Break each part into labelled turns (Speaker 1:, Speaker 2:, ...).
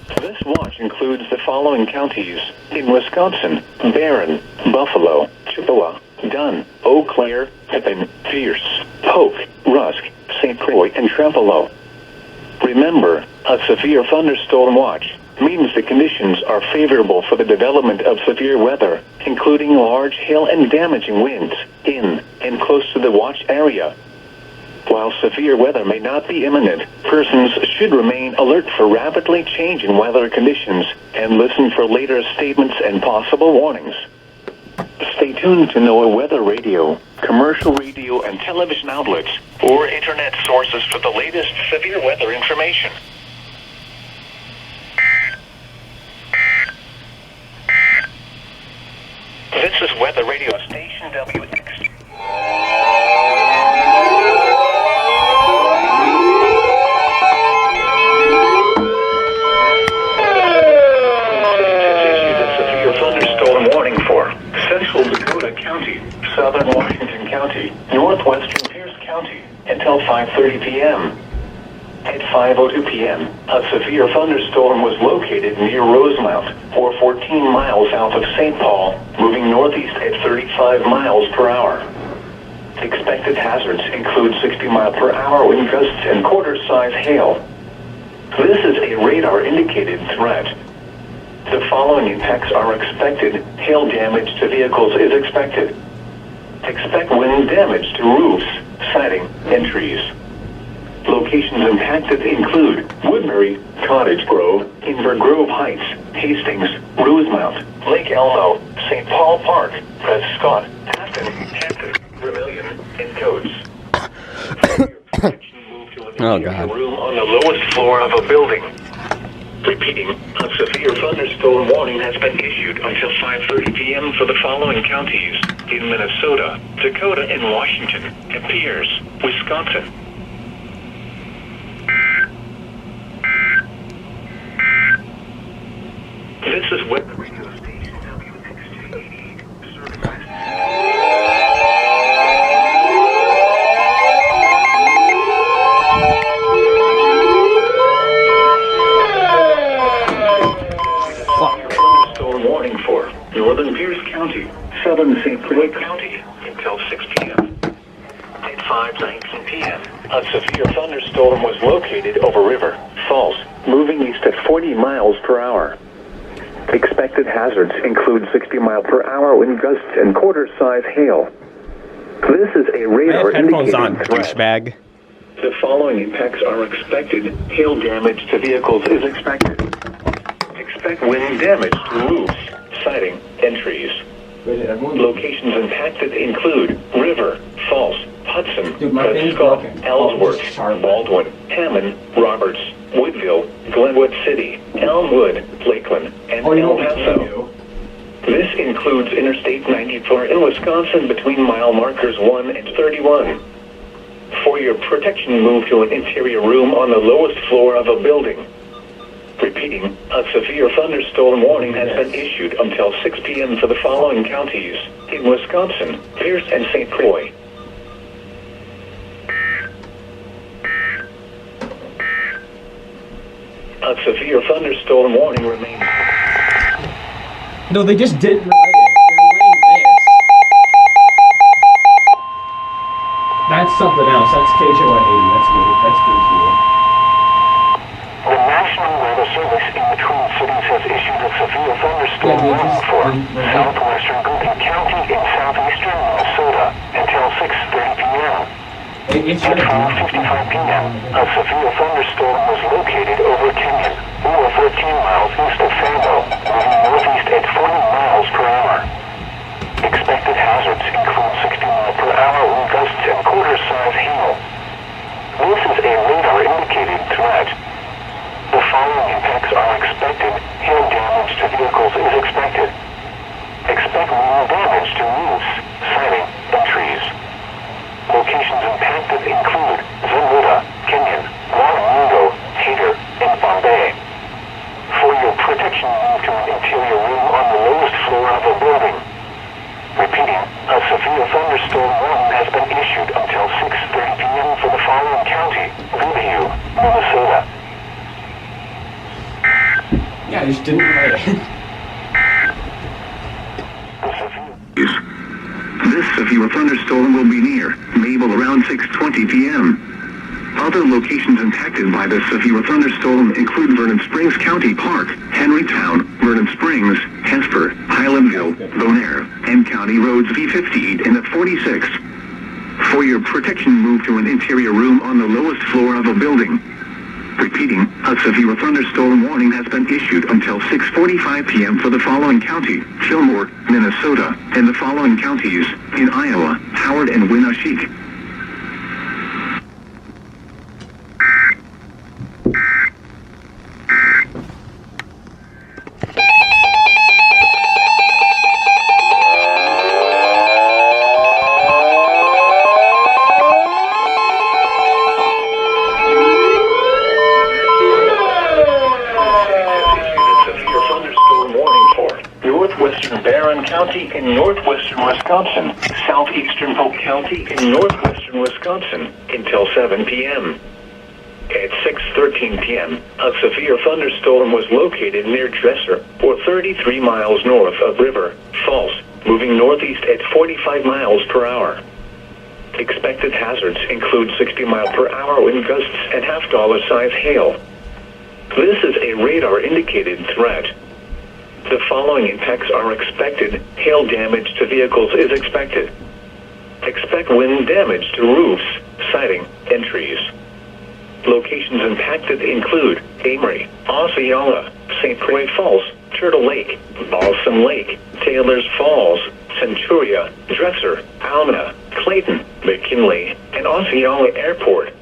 Speaker 1: This watch includes the following counties in Wisconsin: Barron, Buffalo, Chippewa, Dunn, Eau Claire, Pepin, Pierce, Polk, Rusk, St. Croix, and Trempealeau. Remember, a severe thunderstorm watch means the conditions are favorable for the development of severe weather, including large hail and damaging winds, in and close to the watch area. While severe weather may not be imminent, persons should remain alert for rapidly changing weather conditions and listen for later statements and possible warnings. Stay tuned to NOAA weather radio, commercial radio and television outlets, or internet sources for the latest severe weather information. This is Weather Radio Station WX. Central Dakota County, Southern Washington County, Northwestern Pierce County, until 5:30 p.m. At 5:02 p.m., a severe thunderstorm was located near Rosemount, or 14 miles south of St. Paul, moving northeast at 35 miles per hour. Expected hazards include 60 mile per hour wind gusts and quarter-size hail. This is a radar-indicated threat. The following impacts are expected. Hail damage to vehicles is expected. Expect wind damage to roofs, siding, and trees. Locations impacted include Woodbury, Cottage Grove, Inver Grove Heights, Hastings, Rosemount, Lake Elmo, St. Paul Park, Prescott, Aston, Hampton, Vermilion, and Coates.
Speaker 2: Oh, God.
Speaker 1: Room on the lowest floor of a building. Repeating, a severe thunderstorm warning has been issued until 5:30 p.m. for the following counties in Minnesota, Dakota, and Washington, and Pierce, Wisconsin. This is Weather Radio Station WX88, certified. Warning for Northern Pierce County, Southern St. Croix County, until 6 p.m. At 5:19 p.m., a severe thunderstorm was located over River Falls, moving east at 40 miles per hour. Expected hazards include 60 mile per hour wind gusts and quarter-size hail. This is a radar-indicated threat.
Speaker 2: Douchebag.
Speaker 1: The following impacts are expected. Hail damage to vehicles is expected. Expect wind damage to roofs, siding, and trees. Locations impacted include River, Falls, Hudson, Prescott, Ellsworth, Baldwin, Hammond, Roberts, Woodville, Glenwood City, Elmwood, Lakeland, and El Paso. This includes Interstate 94 in Wisconsin between mile markers 1 and 31. For your protection, move to an interior room on the lowest floor of a building. Repeating, a severe thunderstorm warning has been issued until 6 p.m. for the following counties in Wisconsin, Pierce, and St. Croix. A severe thunderstorm warning remains.
Speaker 3: No, they just didn't relay it. They're relaying this. That's something else. That's KJY 80. That's good. That's good for you.
Speaker 1: The National Weather Service in the Twin Cities has issued a severe thunderstorm warning for southwestern Gooding County in southeastern Minnesota until 6:30 p.m. At 5:55 p.m., a severe thunderstorm was located over Kenyon, or 13 miles east of Faribault, moving northeast at 40 miles per hour. Expected hazards include 60 mile per hour wind gusts and quarter-size hail. This is a radar-indicated threat. The following impacts are expected. Hail damage to vehicles is expected. Expect wind damage to roofs, siding, and trees. Locations impacted include Zenwuda, Kenyon, Wauwatosa, Hager, and Bombay.
Speaker 3: Yeah, I just didn't write it.
Speaker 1: This severe thunderstorm will be near Mabel around 6:20 p.m. Other locations impacted by this severe thunderstorm include Vernon Springs County Park, Henrytown, Vernon Springs, Hesper, Highlandville, Bonaire, and County Roads V58 and F46. For your protection, move to an interior room on the lowest floor of a building. Repeating, a severe thunderstorm warning has been issued until 6:45 p.m. for the following county: Fillmore, Minnesota, and the following counties in Iowa: Howard and Winneshiek. Northwestern Barron County in northwestern Wisconsin, southeastern Polk County in northwestern Wisconsin until 7 p.m. At 6:13 p.m., a severe thunderstorm was located near Dresser, or 33 miles north of River Falls, moving northeast at 45 miles per hour. Expected hazards include 60 mile per hour wind gusts and half-dollar-size hail. This is a radar-indicated threat. The following impacts are expected. Hail damage to vehicles is expected. Expect wind damage to roofs, siding, and trees. Locations impacted include Amory, Osceola, St. Croix Falls, Turtle Lake, Balsam Lake, Taylor's Falls, Centuria, Dresser, Almena, Clayton, McKinley, and Osceola Airport.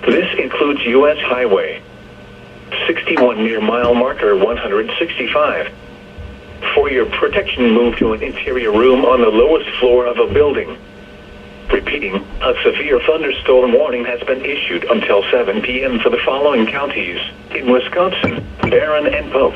Speaker 1: This includes U.S. Highway 61 near mile marker 165. For your protection, move to an interior room on the lowest floor of a building. Repeating, a severe thunderstorm warning has been issued until 7 p.m. for the following counties in Wisconsin: Barron and Polk.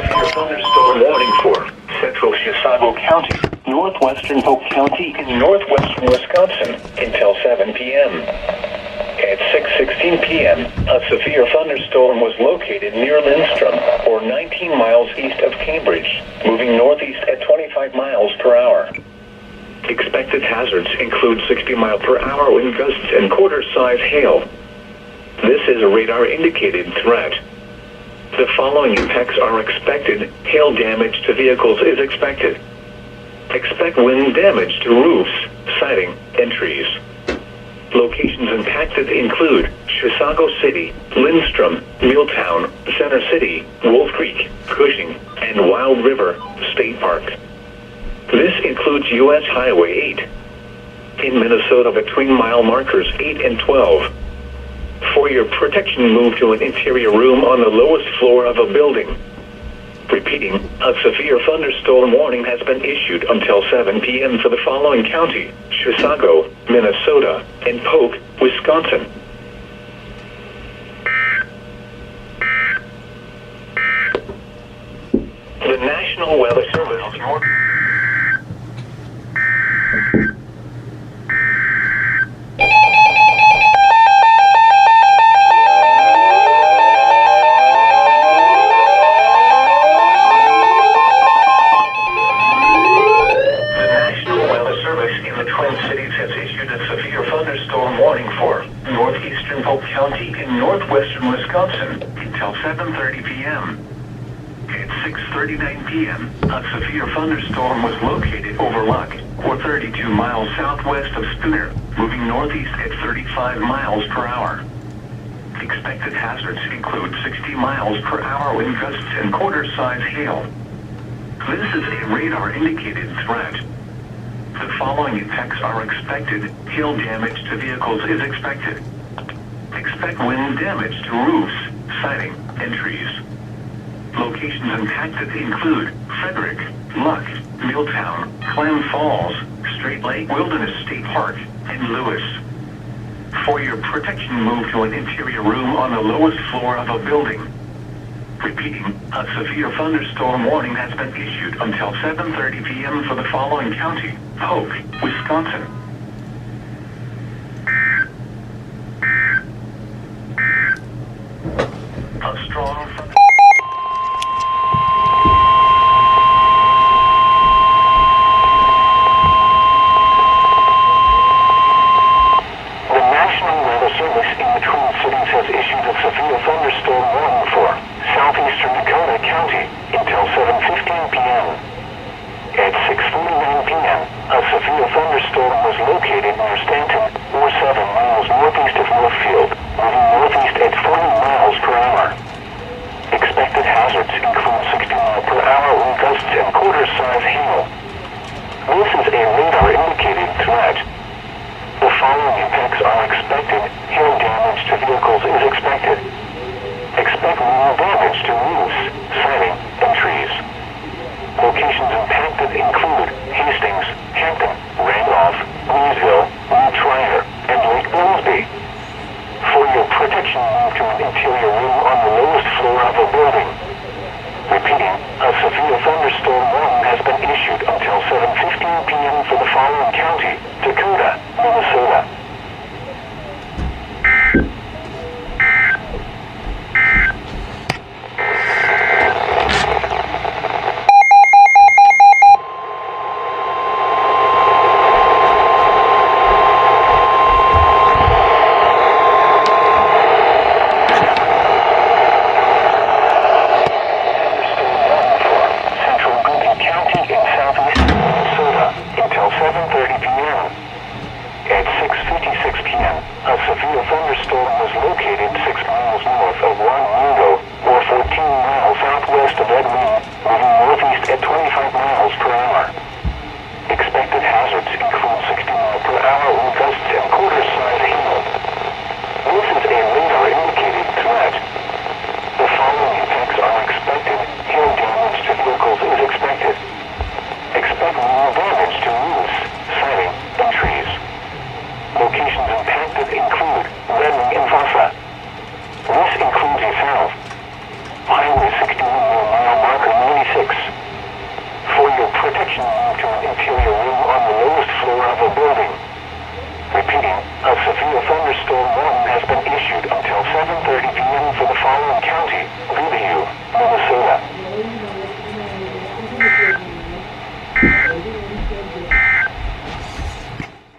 Speaker 1: Severe thunderstorm warning for central Chisago County, northwestern Polk County in northwestern Wisconsin until 7 p.m. At 6:16 p.m., a severe thunderstorm was located near Lindstrom, or 19 miles east of Cambridge, moving northeast at 25 miles per hour. Expected hazards include 60 mile per hour wind gusts and quarter-size hail. This is a radar-indicated threat. The following impacts are expected. Hail damage to vehicles is expected. Expect wind damage to roofs, siding, and trees. Locations impacted include Chisago City, Lindstrom, Milltown, Center City, Wolf Creek, Cushing, and Wild River State Park. This includes U.S. Highway 8. In Minnesota, between mile markers 8 and 12. For your protection, move to an interior room on the lowest floor of a building. Repeating, a severe thunderstorm warning has been issued until 7 p.m. for the following county: Chisago, Minnesota, and Polk, Wisconsin. The National Weather Service. County in northwestern Wisconsin until 7:30 p.m. At 6:39 p.m., a severe thunderstorm was located over Luck, or 32 miles southwest of Spooner, moving northeast at 35 miles per hour. Expected hazards include 60 miles per hour wind gusts and quarter-size hail. This is a radar-indicated threat. The following impacts are expected. Hail damage to vehicles is expected. Expect wind damage to roofs, siding, and trees. Locations impacted include Frederick, Luck, Milltown, Clem Falls, Straight Lake Wilderness State Park, and Lewis. For your protection, move to an interior room on the lowest floor of a building. Repeating, a severe thunderstorm warning has been issued until 7:30 p.m. for the following county: Polk, Wisconsin. The National Weather Service in the Twin Cities has issued a severe thunderstorm warning for northwestern Wisconsin until 7:30 p.m. for the following county: Polk, Wisconsin. The National Weather Service in the Twin Cities has issued a severe thunderstorm warning for northwestern Wisconsin until 7:30 p.m. for the following county: Polk, Wisconsin. was issued a severe thunderstorm warning for southeastern Dakota County until 7:15 p.m. At 6:49 p.m., a severe thunderstorm was located near Stanton, or 7 miles northeast of Northfield, moving northeast at 40 miles per hour. Expected hazards include 60-mile-per-hour wind gusts and quarter-size hail. This is a radar-indicated threat. The following impacts are expected. Hail damage to vehicles is expected. Expect minor damage to roofs, siding, and trees. Locations impacted include Hastings, Hampton, Randolph, Louisville, New Trier, and Lake Billsby. For your protection, move to an interior room on the lowest floor of a building. Repeating, a severe thunderstorm warning has been issued until 7:15 p.m. for the following county: Dakota, Minnesota. A severe thunderstorm warning has been issued until 7:30 p.m. for the following county: